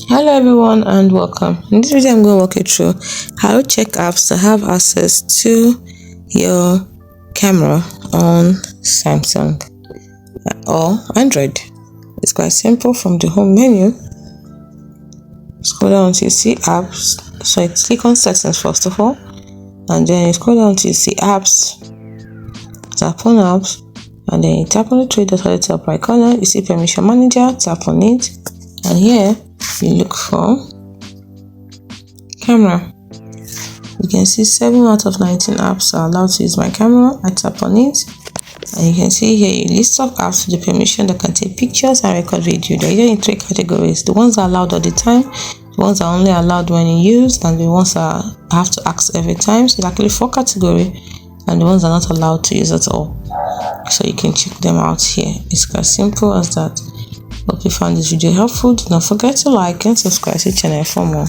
Hello everyone and welcome. In this video I'm going to walk you through how to check apps that have access to your camera on Samsung or Android. It's quite simple. From the home menu, scroll down to see apps. So you click on settings first of all, and then you scroll down to see apps, tap on apps, and then you tap on the three dots at the top right corner. You see permission manager, tap on it, and here you look for camera. You can see 7 out of 19 apps are allowed to use my camera. I tap on it, and you can see here a list of apps with the permission that can take pictures and record video. They're here in 3 categories: the ones that are allowed all the time, the ones that are only allowed when you use, and the ones that I have to ask every time. So it's actually 4 categories, and the ones that are not allowed to use at all. So you can check them out here. It's as simple as that. Hope you found this video helpful. Do not forget to like and subscribe to the channel for more.